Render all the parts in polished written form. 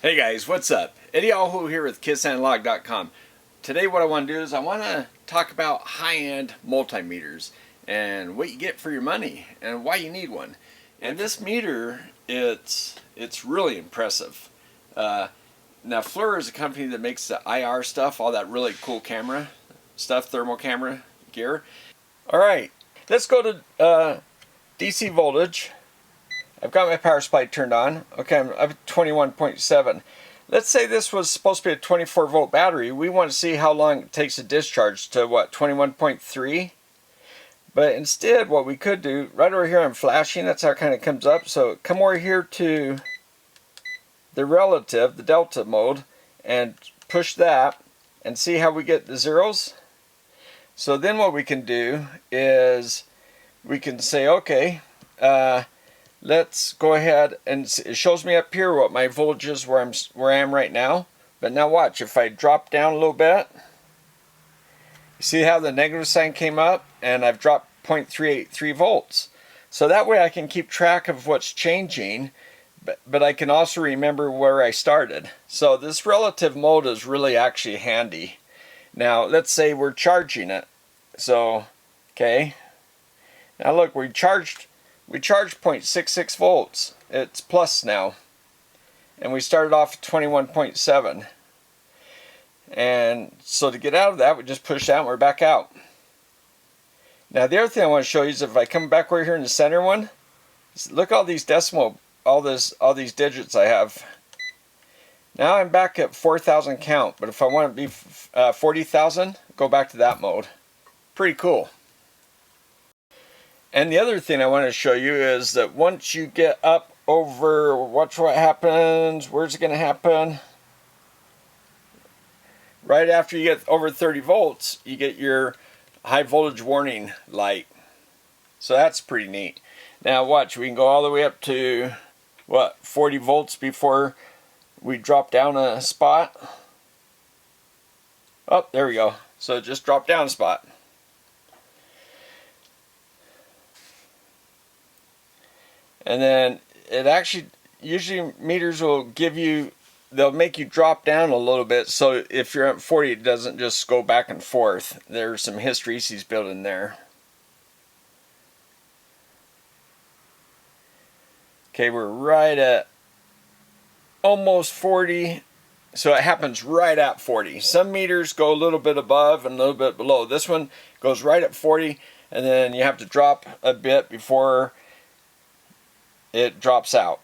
Hey guys, what's up? Eddie Alho here with KissAnalog.com. Today what I want to do is I want to talk about high-end multimeters and what you get for your money and why you need one. And this meter, it's really impressive. Now FLIR is a company that makes the IR stuff, all that really cool camera stuff, thermal camera gear. Alright, let's go to DC voltage. I've got my power supply turned on. Okay, I'm up at 21.7. Let's say this was supposed to be a 24 volt battery. We want to see how long it takes to discharge to what, 21.3? But instead what we could do, right over here I'm flashing, that's how it kind of comes up. So come over here to the relative, the delta mode, and push that and see how we get the zeros. So then what we can do is we can say, okay, let's go ahead and it shows me up here what my voltage is where I am right now. But now watch, if I drop down a little bit, you see how the negative sign came up and I've dropped 0.383 volts. So that way I can keep track of what's changing, but I can also remember where I started. So this relative mode is really actually handy. Now let's say we're charging it. So, okay. Now look, we charged 0.66 volts. It's plus now. And we started off at 21.7. And so to get out of that, we just push that and we're back out. Now the other thing I want to show you is if I come back over here in the center one, look at all these decimal, all these digits I have. Now I'm back at 4,000 count, but if I want to be 40,000, go back to that mode. Pretty cool. And the other thing I want to show you is that once you get up over, watch what happens, where's it going to happen? Right after you get over 30 volts, you get your high voltage warning light. So that's pretty neat. Now watch, we can go all the way up to, what, 40 volts before we drop down a spot. Oh, there we go. So it just dropped down a spot. And then it actually, usually meters will give you, they'll make you drop down a little bit, so if you're at 40 it doesn't just go back and forth. There's some hysteresis built in there. Okay, we're right at almost 40, so it happens right at 40. Some meters go a little bit above and a little bit below. This one goes right at 40, and then you have to drop a bit before it drops out.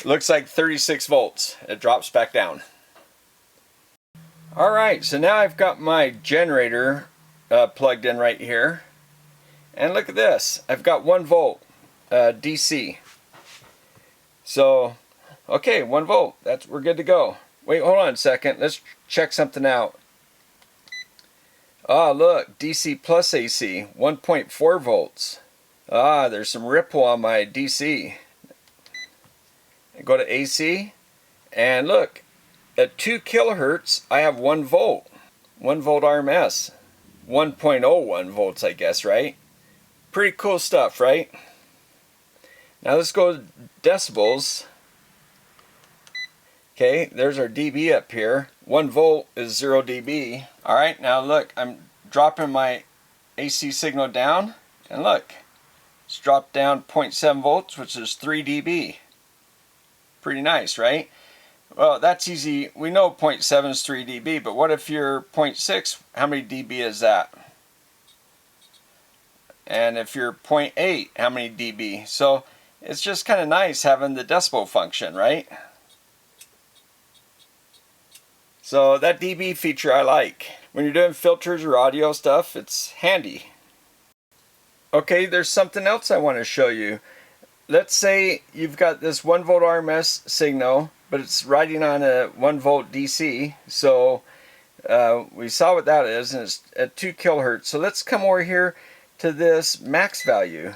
It looks like 36 volts. It drops back down. Alright, so now I've got my generator plugged in right here. And look at this. I've got 1 volt DC. So, okay, 1 volt. We're good to go. Wait, hold on a second. Let's check something out. Ah, look, DC plus AC, 1.4 volts. Ah, there's some ripple on my DC. I go to AC, and look, at 2 kilohertz, I have 1 volt. 1 volt RMS. 1.01 volts, I guess, right? Pretty cool stuff, right? Now let's go to decibels. Okay, there's our dB up here. 1 volt is 0 dB. Alright, now look, I'm dropping my AC signal down, and look, it's dropped down 0.7 volts, which is 3 dB. Pretty nice, right? Well, that's easy. We know 0.7 is 3 dB, but what if you're 0.6? How many dB is that? And if you're 0.8, how many dB? So it's just kind of nice having the decibel function, right? So that dB feature I like. When you're doing filters or audio stuff, it's handy. Okay, there's something else I want to show you. Let's say you've got this 1 volt RMS signal, but it's riding on a 1 volt DC. So we saw what that is, and it's at 2 kilohertz. So let's come over here to this max value.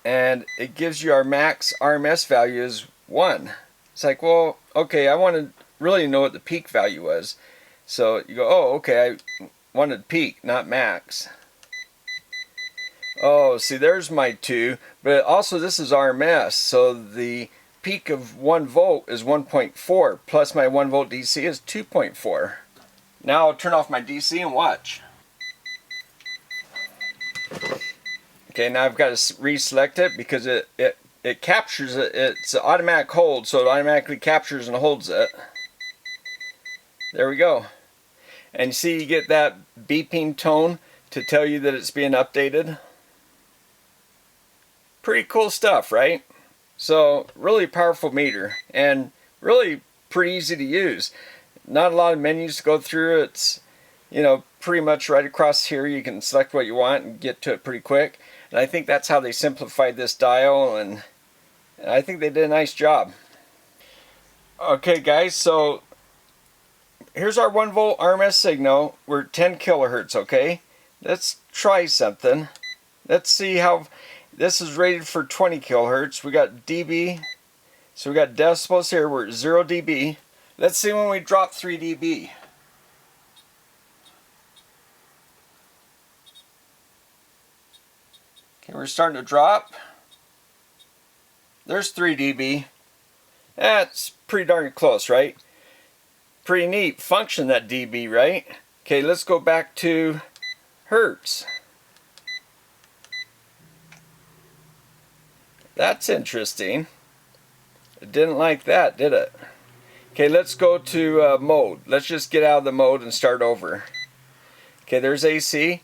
And it gives you our max RMS value is 1. It's like, well, okay, I want to really know what the peak value was. So you go, oh, okay, I wanted peak, not max. Oh, see, there's my 2, but also this is RMS, so the peak of 1 volt is 1.4, plus my 1 volt DC is 2.4. Now I'll turn off my DC and watch. Okay, now I've got to reselect it because it captures it. It's automatic hold, so it automatically captures and holds it. There we go. And you see, you get that beeping tone to tell you that it's being updated. Pretty cool stuff, right? So really powerful meter, and really pretty easy to use. Not a lot of menus to go through. It's, you know, pretty much right across here. You can select what you want and get to it pretty quick. And I think that's how they simplified this dial, and I think they did a nice job. Okay guys, so here's our 1 volt RMS signal. We're 10 kilohertz, okay? Let's try something. Let's see how this is rated for 20 kilohertz. We got dB, so we got decibels here. We're at 0 dB. Let's see when we drop 3 dB. Okay, we're starting to drop. There's 3 dB. That's pretty darn close, right? Pretty neat function, that dB, right? Okay, let's go back to hertz. That's interesting. It didn't like that, did it? Okay, let's go to mode. Let's just get out of the mode and start over. Okay, there's AC.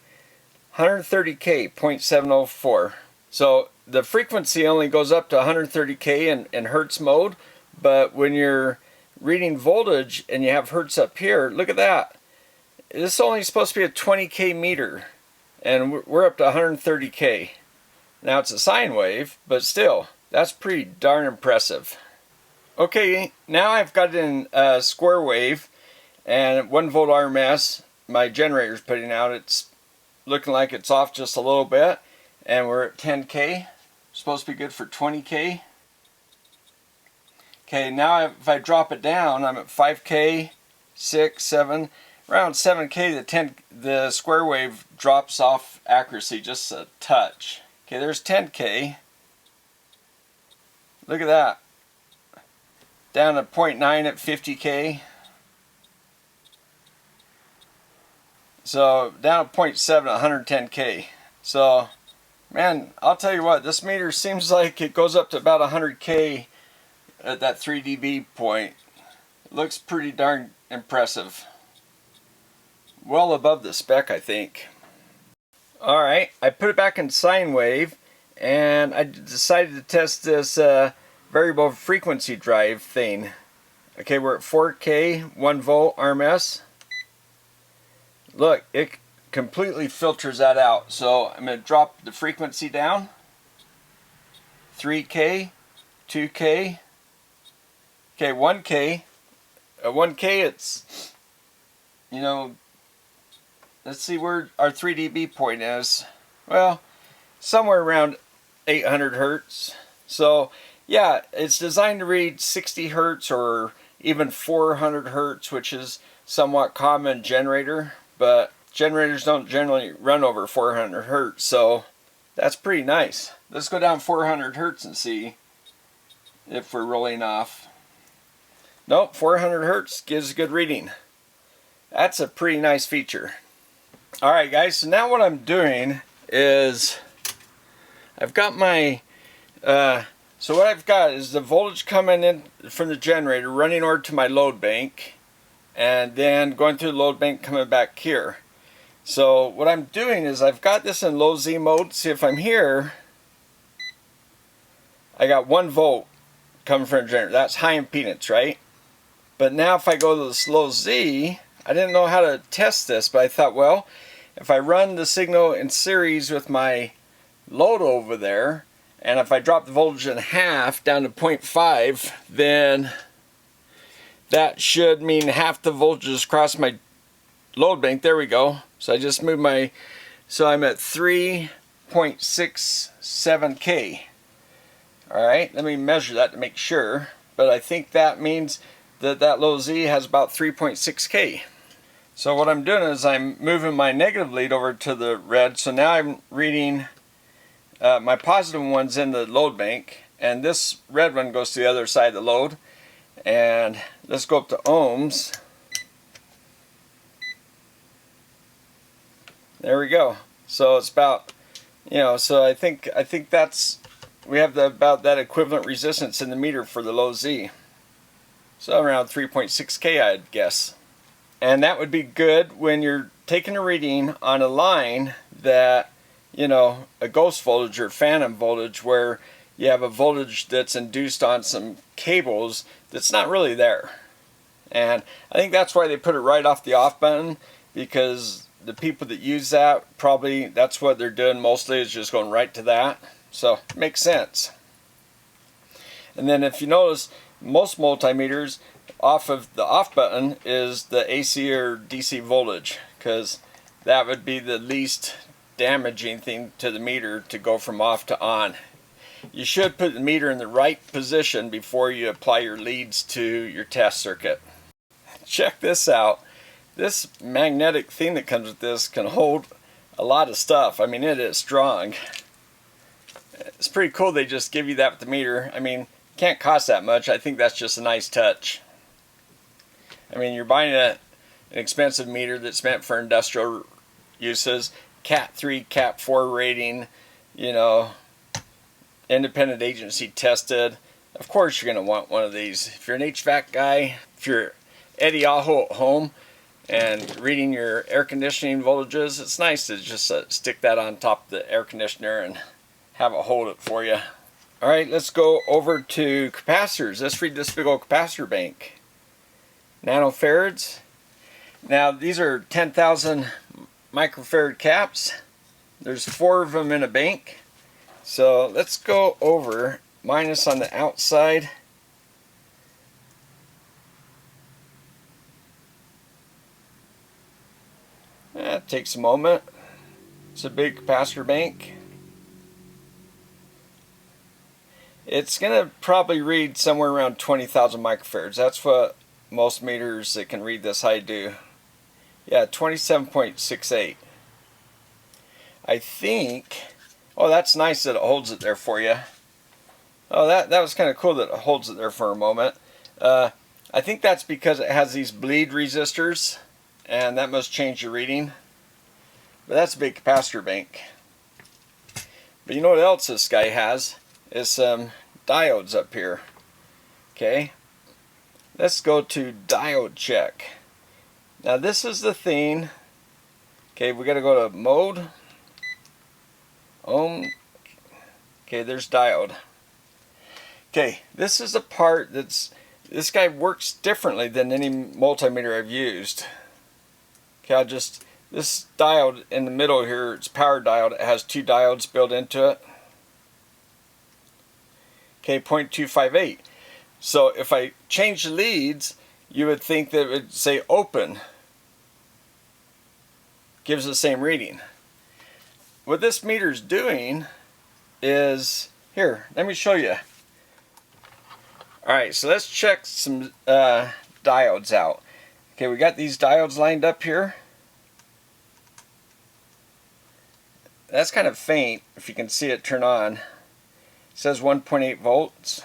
130K, 0.704. So the frequency only goes up to 130K in hertz mode, but when you're reading voltage and you have hertz up here, look at that. This is only supposed to be a 20K meter, and we're up to 130K. Now it's a sine wave, but still, that's pretty darn impressive. Okay, now I've got it in square wave, and 1 volt RMS. My generator's putting out. It's looking like it's off just a little bit, and we're at 10K. Supposed to be good for 20K. Okay, now if I drop it down, I'm at 5K, 6, 7, around 7K. The square wave drops off accuracy just a touch. Okay, there's 10K. Look at that. Down to 0.9 at 50K. So down to 0.7 at 110K. So, man, I'll tell you what, this meter seems like it goes up to about 100K at that 3 dB point. It looks pretty darn impressive. Well above the spec, I think. Alright, I put it back in sine wave, and I decided to test this variable frequency drive thing. Okay, we're at 4K, 1 volt RMS. Look, it completely filters that out. So I'm going to drop the frequency down. 3K, 2K, okay, 1K. At 1K it's, you know, let's see where our 3 dB point is. Well, somewhere around 800 hertz. So yeah, it's designed to read 60 hertz or even 400 hertz, which is somewhat common generator, but generators don't generally run over 400 hertz, so that's pretty nice. Let's go down 400 hertz and see if we're rolling off. Nope, 400 hertz gives a good reading. That's a pretty nice feature. Alright guys, so now what I'm doing is I've got my so what I've got is the voltage coming in from the generator running over to my load bank, and then going through the load bank coming back here. So what I'm doing is I've got this in low Z mode. See, if I'm here, I got 1 volt coming from the generator. That's high impedance, right? But now if I go to this low Z, I didn't know how to test this, but I thought, well, if I run the signal in series with my load over there, and if I drop the voltage in half down to 0.5, then that should mean half the voltage across my load bank. There we go. So I just moved my, so I'm at 3.67K. Alright, let me measure that to make sure. But I think that means that low Z has about 3.6K. So what I'm doing is I'm moving my negative lead over to the red. So now I'm reading my positive one's in the load bank, and this red one goes to the other side of the load. And let's go up to ohms. There we go. So it's about, so I think that's, we have about that equivalent resistance in the meter for the low Z. So around 3.6K, I'd guess. And that would be good when you're taking a reading on a line that, a ghost voltage or phantom voltage, where you have a voltage that's induced on some cables that's not really there. And I think that's why they put it right off the off button, because the people that use that, probably that's what they're doing mostly, is just going right to that. So it makes sense. And then if you notice, most multimeters, off of the off button is the AC or DC voltage, because that would be the least damaging thing to the meter to go from off to on. You should put the meter in the right position before you apply your leads to your test circuit. Check this out. This magnetic thing that comes with this can hold a lot of stuff. I mean, it is strong. It's pretty cool they just give you that with the meter. I mean, it can't cost that much. I think that's just a nice touch. I mean, you're buying an expensive meter that's meant for industrial uses, Cat 3, Cat 4 rating, independent agency tested. Of course you're going to want one of these. If you're an HVAC guy, if you're Eddie Aho at home and reading your air conditioning voltages, it's nice to just stick that on top of the air conditioner and have it hold it for you. Alright, let's go over to capacitors. Let's read this big old capacitor bank. Nanofarads. Now these are 10,000 microfarad caps. There's 4 of them in a bank. So let's go over minus on the outside. That takes a moment. It's a big capacitor bank. It's going to probably read somewhere around 20,000 microfarads. That's what most meters that can read this high do. Yeah, 27.68. I think, oh, that's nice that it holds it there for you. Oh, that was kind of cool that it holds it there for a moment. I think that's because it has these bleed resistors, and that must change the reading. But that's a big capacitor bank. But you know what else this guy has? Is some diodes up here. Okay. Let's go to diode check. Now this is the thing. Okay, we got to go to mode. Ohm. Okay, there's diode. Okay, this is the part that's, this guy works differently than any multimeter I've used. Okay, this diode in the middle here, it's power diode. It has 2 diodes built into it. Okay, 0.258. So if I change the leads, you would think that it would say open. Gives the same reading. What this meter's doing is, here, let me show you. Alright, so let's check some diodes out. Okay, we got these diodes lined up here. That's kind of faint, if you can see it turn on. It says 1.8 volts.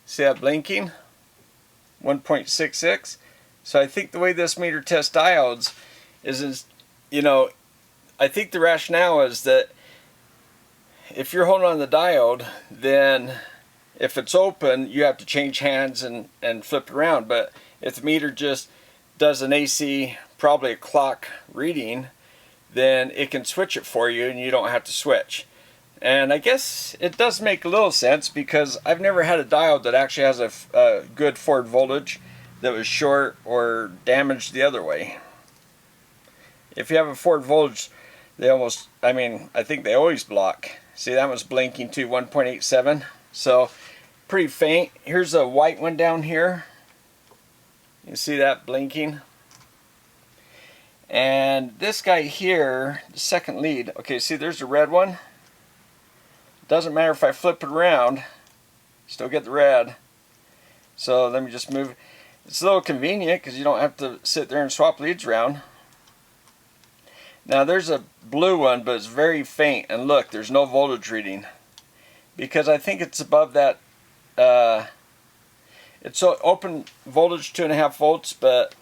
See that blinking? 1.66. So I think the way this meter tests diodes is, I think the rationale is that if you're holding on the diode, then if it's open, you have to change hands and flip it around. But if the meter just does an AC, probably a clock reading, then it can switch it for you and you don't have to switch. And I guess it does make a little sense, because I've never had a diode that actually has a good forward voltage that was short or damaged the other way. If you have a forward voltage, they almost, I think they always block. See, that was blinking too, 1.87. So pretty faint. Here's a white one down here. You see that blinking? And this guy here, the second lead, okay, see there's the red one. Doesn't matter if I flip it around, still get the red. So let me just move. It's a little convenient because you don't have to sit there and swap leads around. Now there's a blue one, but it's very faint, and look, there's no voltage reading because I think it's above that. It's open voltage 2.5 volts, but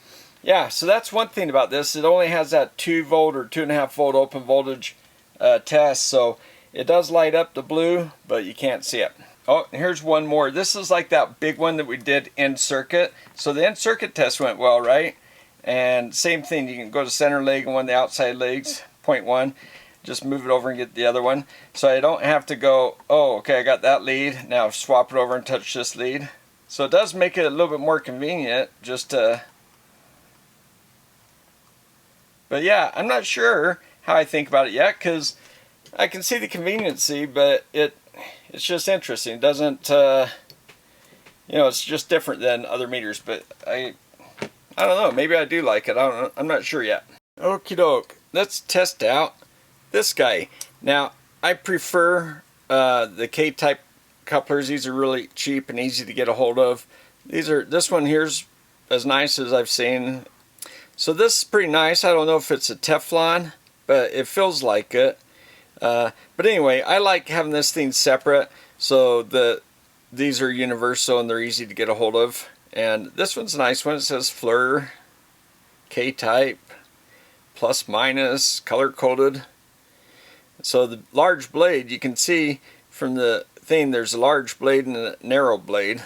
yeah, so that's one thing about this. It only has that 2 volt or 2.5 volt open voltage test, so it does light up the blue, but you can't see it. Oh, here's one more. This is like that big one that we did in circuit. So the in circuit test went well, right? And same thing, you can go to center leg and one of the outside legs, 0.1. Just move it over and get the other one. So I don't have to go, oh, okay, I got that lead. Now swap it over and touch this lead. So it does make it a little bit more convenient just to... But yeah, I'm not sure how I think about it yet because I can see the conveniency, but it's just interesting. It doesn't, you know, it's just different than other meters, but I don't know, maybe I do like it. I don't know. I'm not sure yet. Okie doke. Let's test out this guy. Now, I prefer the K-type couplers. These are really cheap and easy to get a hold of. This one here's as nice as I've seen. So this is pretty nice. I don't know if it's a Teflon, but it feels like it. But anyway, I like having this thing separate so these are universal and they're easy to get a hold of. And this one's a nice one. It says FLIR, K-type, plus minus, color coded. So the large blade, you can see from the thing, there's a large blade and a narrow blade.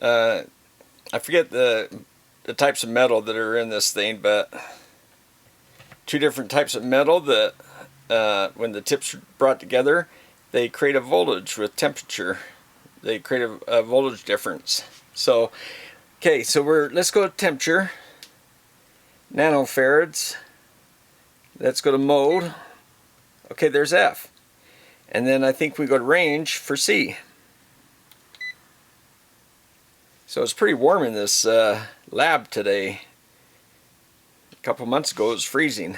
I forget the types of metal that are in this thing, but 2 different types of metal that when the tips are brought together, they create a voltage with temperature. They create a voltage difference. So, okay, so let's go to temperature, nanofarads. Let's go to mode. Okay, there's F. And then I think we go to range for C. So it's pretty warm in this lab today. A couple months ago it was freezing.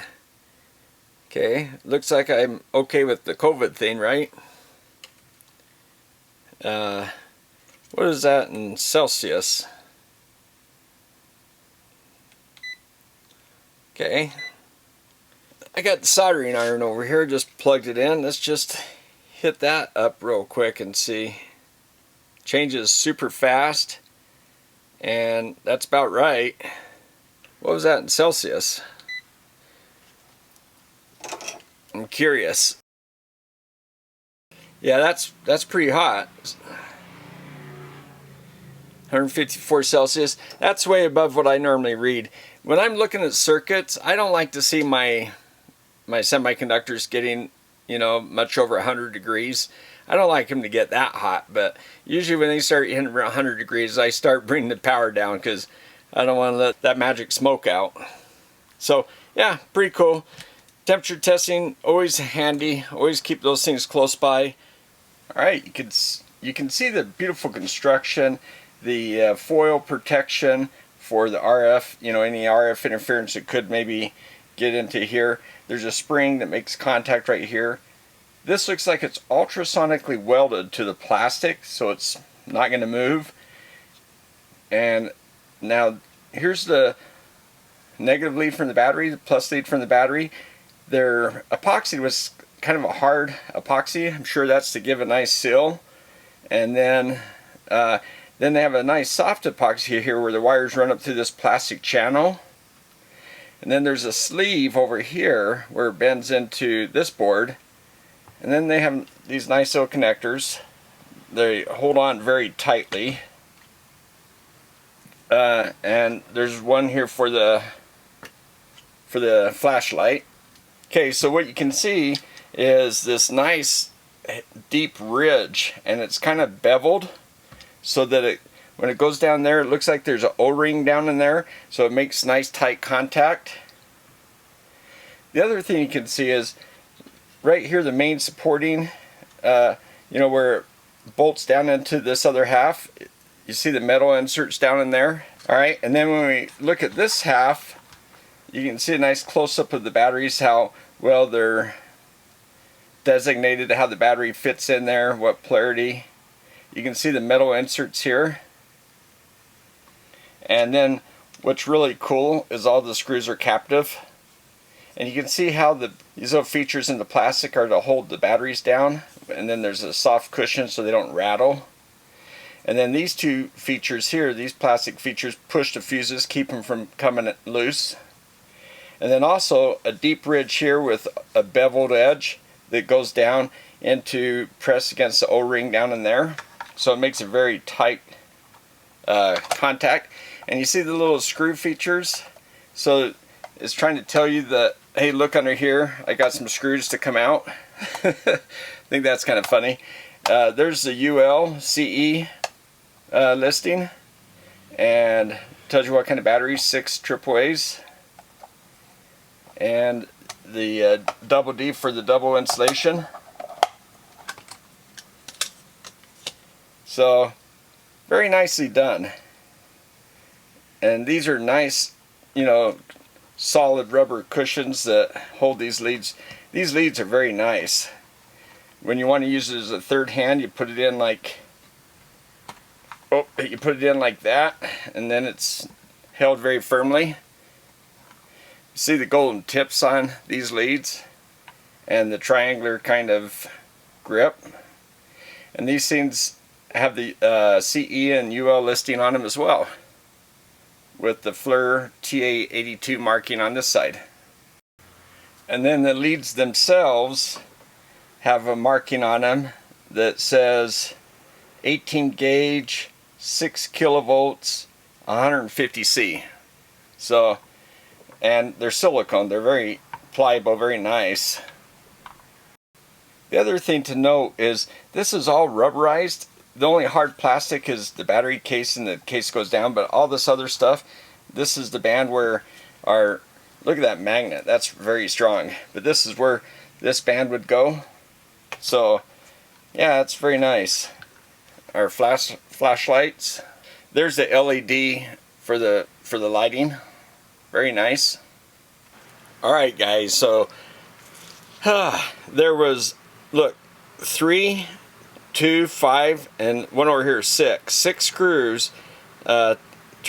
Okay, looks like I'm okay with the COVID thing, right? What is that in Celsius? Okay. I got the soldering iron over here, just plugged it in. Let's just hit that up real quick and see. Changes super fast, and that's about right. What was that in Celsius? I'm curious. Yeah, that's pretty hot. 154 Celsius. That's way above what I normally read. When I'm looking at circuits, I don't like to see my semiconductors getting, you know, much over 100 degrees. I don't like them to get that hot, but usually when they start hitting around 100 degrees, I start bringing the power down because I don't want to let that magic smoke out. So yeah, pretty cool. Temperature testing, always handy. Always keep those things close by. All right, you can see the beautiful construction, the foil protection for the RF, you know, any RF interference that could maybe get into here. There's a spring that makes contact right here. This looks like it's ultrasonically welded to the plastic, so it's not going to move. And now here's the negative lead from the battery, the plus lead from the battery. Their epoxy was kind of a hard epoxy. I'm sure that's to give a nice seal. And then they have a nice soft epoxy here where the wires run up through this plastic channel. And then there's a sleeve over here where it bends into this board. And then they have these nice little connectors. They hold on very tightly. And there's one here for the flashlight. Okay, so what you can see is this nice deep ridge, and it's kind of beveled so that when it goes down there, it looks like there's an O-ring down in there, so it makes nice tight contact. The other thing you can see is right here, the main supporting, you know, where it bolts down into this other half. You see the metal inserts down in there. All right, and then when we look at this half, you can see a nice close-up of the batteries, how well they're designated, how the battery fits in there, what polarity. You can see the metal inserts here. And then what's really cool is all the screws are captive. And you can see how these little features in the plastic are to hold the batteries down. And then there's a soft cushion so they don't rattle. And then these two features here, these plastic features, push the fuses, keep them from coming loose. And then also a deep ridge here with a beveled edge that goes down into press against the O-ring down in there. So it makes a very tight contact. And you see the little screw features? So it's trying to tell you that, hey, look under here, I got some screws to come out. I think that's kind of funny. There's the UL CE listing, and tells you what kind of batteries, 6 AAAs, and the double D for the double insulation. So very nicely done. And these are nice, you know, solid rubber cushions that hold these leads. These leads are very nice. When you want to use it as a third hand, you put it in like, oh, you put it in like that, and then it's held very firmly. You see the golden tips on these leads and the triangular kind of grip. And these things have the CE and UL listing on them as well, with the FLIR TA82 marking on this side. And then the leads themselves have a marking on them that says 18 gauge, 6 kilovolts, 150C. So, and they're silicone, they're very pliable, very nice. The other thing to note is this is all rubberized. The only hard plastic is the battery case, and the case goes down, but all this other stuff, this is the band where our, look at that magnet, that's very strong, but this is where this band would go. So yeah, it's very nice. Our flashlights, there's the LED for the lighting, very nice. Alright guys, so there was, look, 3, 2, 5, and one over here, 6 screws to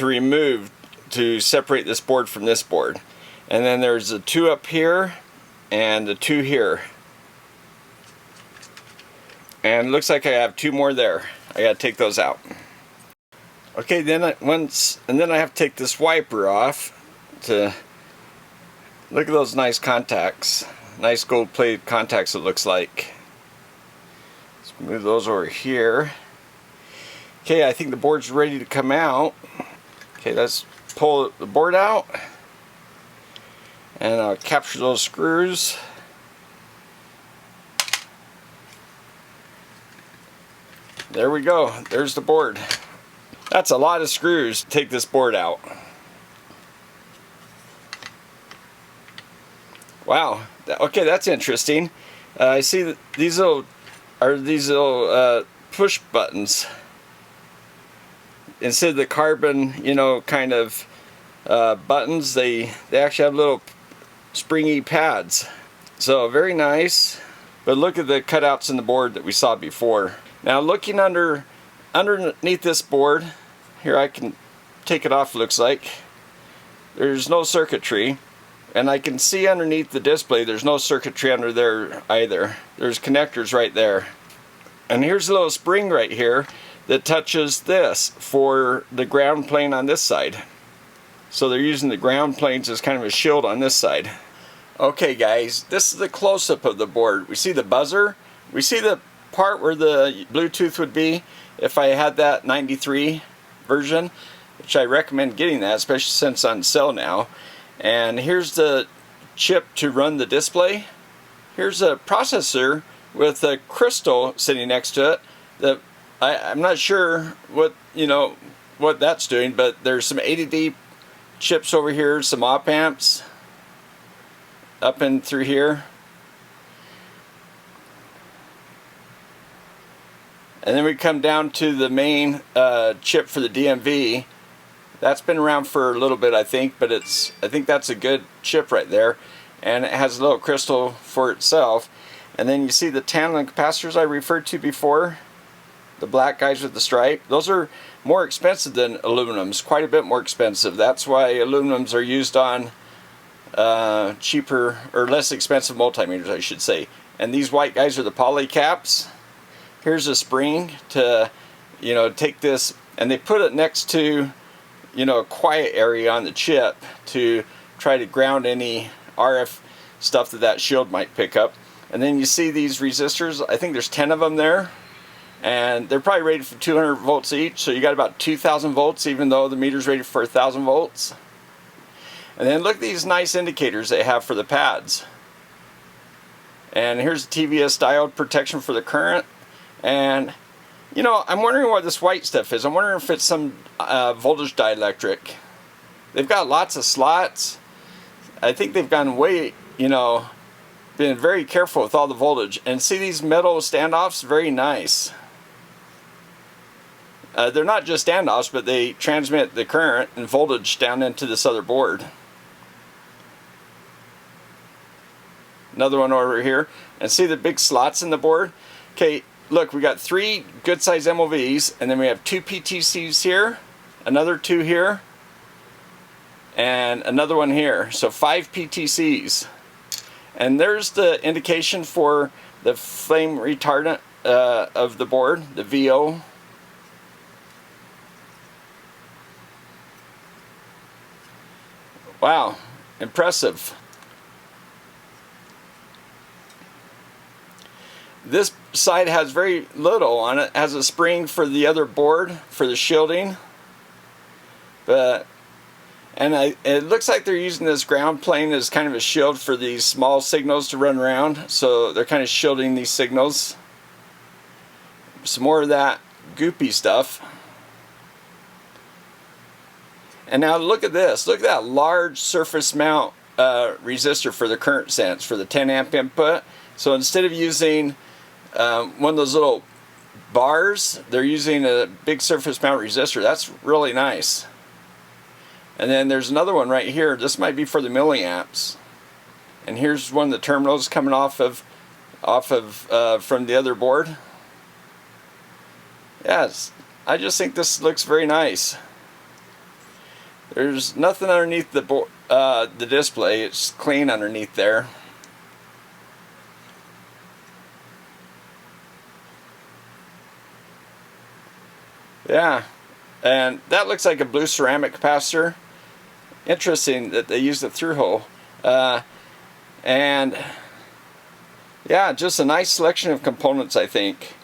remove to separate this board from this board. And then there's the 2 up here and the 2 here. And it looks like I have 2 more there. I gotta take those out. Okay, then I have to take this wiper off to look at those nice contacts. Nice gold plated contacts, it looks like. Let's move those over here. Okay, I think the board's ready to come out. Okay, let's pull the board out. And I'll capture those screws. There we go, there's the board. That's a lot of screws to take this board out. Wow, okay, that's interesting. I see that these little push buttons. Instead of the carbon, you know, kind of buttons, they actually have little springy pads. So very nice. But look at the cutouts in the board that we saw before. Now looking underneath this board, here I can take it off, looks like. There's no circuitry. And I can see underneath the display there's no circuitry under there either. There's connectors right there. And here's a little spring right here that touches this for the ground plane on this side. So they're using the ground planes as kind of a shield on this side. Okay guys, this is the close-up of the board. We see the buzzer. We see the part where the Bluetooth would be if I had that 93 version, which I recommend getting that, especially since it's on sale now. And here's the chip to run the display. Here's a processor with a crystal sitting next to it that I'm not sure what that's doing, but there's some ADD chips over here, some op amps up and through here. And then we come down to the main chip for the DMV. That's been around for a little bit, I think, but I think that's a good chip right there. And it has a little crystal for itself. And then you see the tantalum capacitors I referred to before, the black guys with the stripe. Those are more expensive than aluminums, quite a bit more expensive. That's why aluminums are used on cheaper or less expensive multimeters, I should say. And these white guys are the poly caps. Here's a spring to, you know, take this, and they put it next to, you know, a quiet area on the chip to try to ground any RF stuff that shield might pick up. And then you see these resistors, I think there's 10 of them there, and they're probably rated for 200 volts each, so you got about 2,000 volts even though the meter's rated for 1,000 volts. And then look at these nice indicators they have for the pads. And here's the TVS diode protection for the current. And you know, I'm wondering what this white stuff is. I'm wondering if it's some voltage dielectric. They've got lots of slots. I think they've gone way, you know, been very careful with all the voltage. And see these metal standoffs? Very nice. They're not just standoffs, but they transmit the current and voltage down into this other board. Another one over here. And see the big slots in the board? Okay, look, we got 3 good size MOVs, and then we have 2 PTCs here, another 2 here, and another one here. So 5 PTCs. And there's the indication for the flame retardant of the board, the VO. Wow, impressive. This side has very little on it. It has a spring for the other board for the shielding, but it looks like they're using this ground plane as kind of a shield for these small signals to run around, so they're kind of shielding these signals. Some more of that goopy stuff. And now look at this. Look at that large surface mount resistor for the current sense, for the 10 amp input. So instead of using one of those little bars, they're using a big surface mount resistor. That's really nice. And then there's another one right here. This might be for the milliamps. And here's one of the terminals coming off of from the other board. Yes, I just think this looks very nice. There's nothing underneath the display. It's clean underneath there. Yeah, and that looks like a blue ceramic capacitor. Interesting that they used a through hole. And yeah, just a nice selection of components, I think.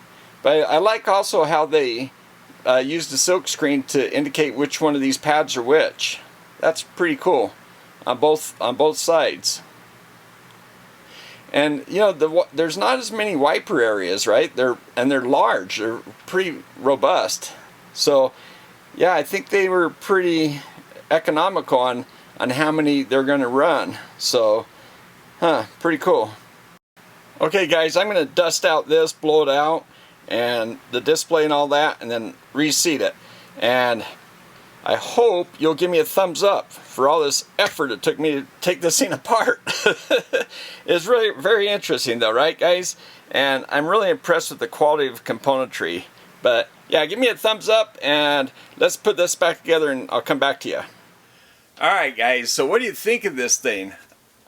But I like also how they used the silk screen to indicate which one of these pads are which. That's pretty cool on both sides. And you know, there's not as many wiper areas, right? They're large. They're pretty robust. So yeah, I think they were pretty economical on how many they're going to run. So, pretty cool. Okay guys, I'm going to dust out this, blow it out, and the display and all that, and then reseat it. And I hope you'll give me a thumbs up for all this effort it took me to take this thing apart. It's really very interesting though, right guys? And I'm really impressed with the quality of componentry. But yeah, give me a thumbs up and let's put this back together and I'll come back to you. Alright guys, so what do you think of this thing?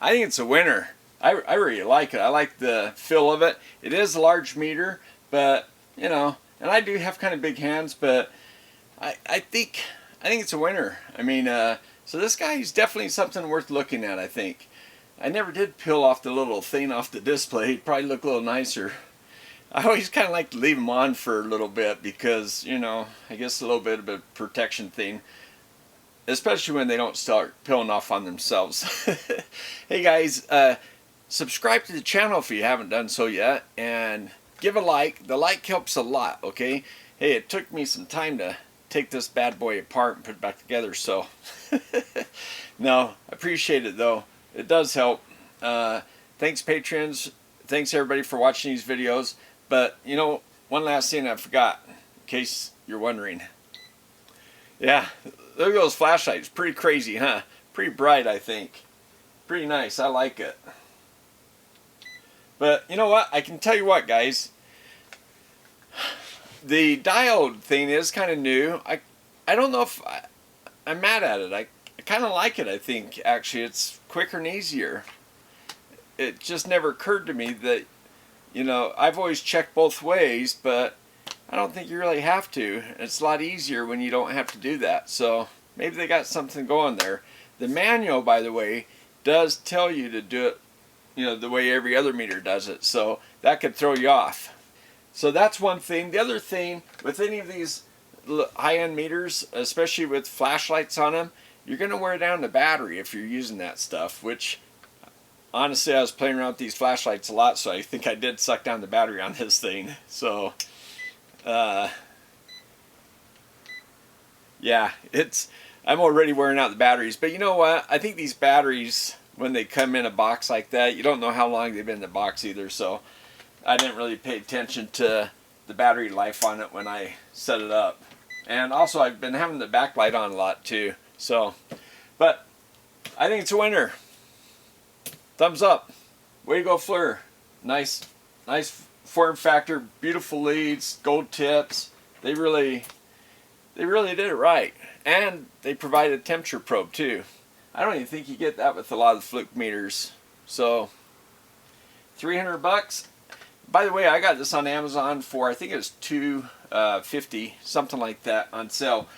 I think it's a winner. I really like it. I like the feel of it. It is a large meter, but you know, and I do have kind of big hands, but I think it's a winner. I mean, so this guy is definitely something worth looking at, I think. I never did peel off the little thing off the display. He'd probably look a little nicer. I always kind of like to leave them on for a little bit because, you know, I guess a little bit of a protection thing. Especially when they don't start peeling off on themselves. Hey guys, subscribe to the channel if you haven't done so yet. And give a like. The like helps a lot, okay? Hey, it took me some time to take this bad boy apart and put it back together, so no, I appreciate it though. It does help. Thanks patrons, thanks everybody for watching these videos. But you know, one last thing I forgot, in case you're wondering. Yeah, look at those flashlights. Pretty crazy, huh? Pretty bright, I think. Pretty nice. I like it. But you know what? I can tell you what, guys. The diode thing is kind of new. I don't know if I'm mad at it. I kind of like it, I think. Actually, it's quicker and easier. It just never occurred to me that, you know, I've always checked both ways, but I don't think you really have to. It's a lot easier when you don't have to do that. So maybe they got something going there. The manual, by the way, does tell you to do it, you know, the way every other meter does it. So that could throw you off. So that's one thing. The other thing, with any of these high-end meters, especially with flashlights on them, you're going to wear down the battery if you're using that stuff, which honestly, I was playing around with these flashlights a lot, so I think I did suck down the battery on this thing. So yeah, I'm already wearing out the batteries. But you know what? I think these batteries, when they come in a box like that, you don't know how long they've been in the box either. So I didn't really pay attention to the battery life on it when I set it up. And also, I've been having the backlight on a lot too. So, but I think it's a winner. Thumbs up. Way to go, FLIR. Nice form factor, beautiful leads, gold tips. They really did it right. And they provide a temperature probe too. I don't even think you get that with a lot of the Fluke meters. So, $300. By the way, I got this on Amazon for, I think it was $250, something like that, on sale.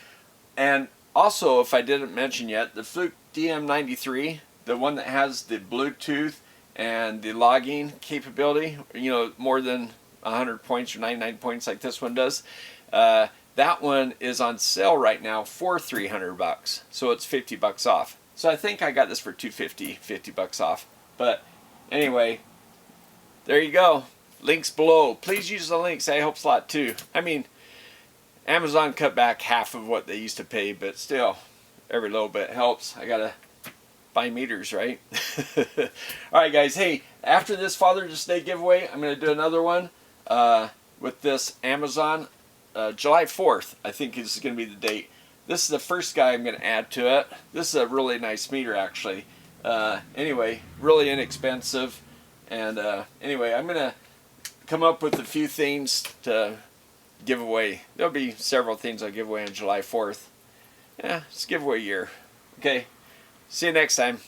And also, if I didn't mention yet, the Fluke DM93, the one that has the Bluetooth and the logging capability, you know, more than 100 points or 99 points like this one does, that one is on sale right now for $300. So it's $50 off. So I think I got this for $250, $50 off. But anyway, there you go. Links below. Please use the links. That helps a lot too. I mean, Amazon cut back half of what they used to pay, but still, every little bit helps. I gotta buy meters, right? Alright guys, hey, after this Father's Day giveaway, I'm going to do another one with this Amazon. July 4th, I think is going to be the date. This is the first guy I'm going to add to it. This is a really nice meter, actually. Anyway, really inexpensive. And anyway, I'm going to come up with a few things to give away. There'll be several things I'll give away on July 4th. Yeah, it's giveaway year. Okay. See you next time.